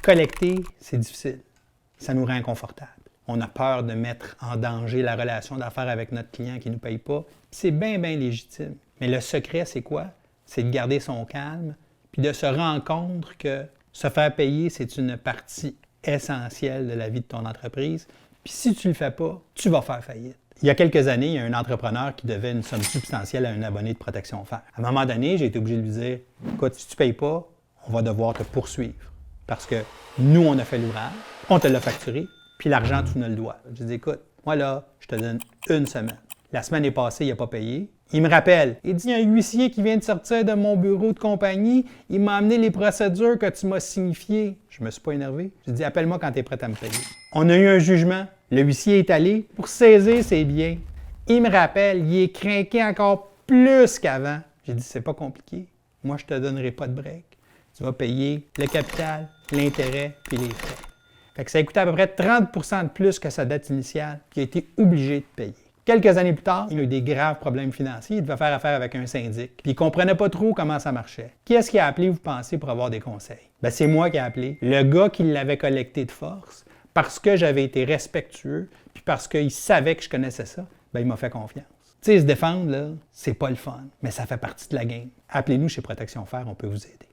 Collecter, c'est difficile. Ça nous rend inconfortable. On a peur de mettre en danger la relation d'affaires avec notre client qui ne nous paye pas. C'est bien, bien légitime. Mais le secret, c'est quoi? C'est de garder son calme, puis de se rendre compte que se faire payer, c'est une partie essentielle de la vie de ton entreprise. Puis si tu ne le fais pas, tu vas faire faillite. Il y a quelques années, il y a un entrepreneur qui devait une somme substantielle à un abonné de protection fer. À un moment donné, j'ai été obligé de lui dire « Écoute, si tu ne payes pas, on va devoir te poursuivre. Parce que nous, on a fait l'ouvrage, on te l'a facturé, puis l'argent, tu nous le dois. » Je dis « Écoute, moi là, je te donne une semaine. » La semaine est passée, il n'a pas payé. Il me rappelle. Il dit « Il y a un huissier qui vient de sortir de mon bureau de compagnie. Il m'a amené les procédures que tu m'as signifiées. » Je ne me suis pas énervé. Je dis « Appelle-moi quand tu es prêt à me payer. » On a eu un jugement. Le huissier est allé pour saisir ses biens. Il me rappelle, il est craqué encore plus qu'avant. J'ai dit « C'est pas compliqué. Moi, je ne te donnerai pas de break. Tu vas payer le capital, l'intérêt puis les frais. » Fait que ça a coûté à peu près 30 % de plus que sa dette initiale, puis il a été obligé de payer. Quelques années plus tard, il a eu des graves problèmes financiers. Il devait faire affaire avec un syndic. Puis il ne comprenait pas trop comment ça marchait. Qui est-ce qui a appelé, vous pensez, pour avoir des conseils? Bien, c'est moi qui ai appelé. Le gars qui l'avait collecté de force, parce que j'avais été respectueux, puis parce qu'il savait que je connaissais ça, bien, il m'a fait confiance. Tu sais, se défendre, là, c'est pas le fun, mais ça fait partie de la game. Appelez-nous chez Protection Fer, on peut vous aider.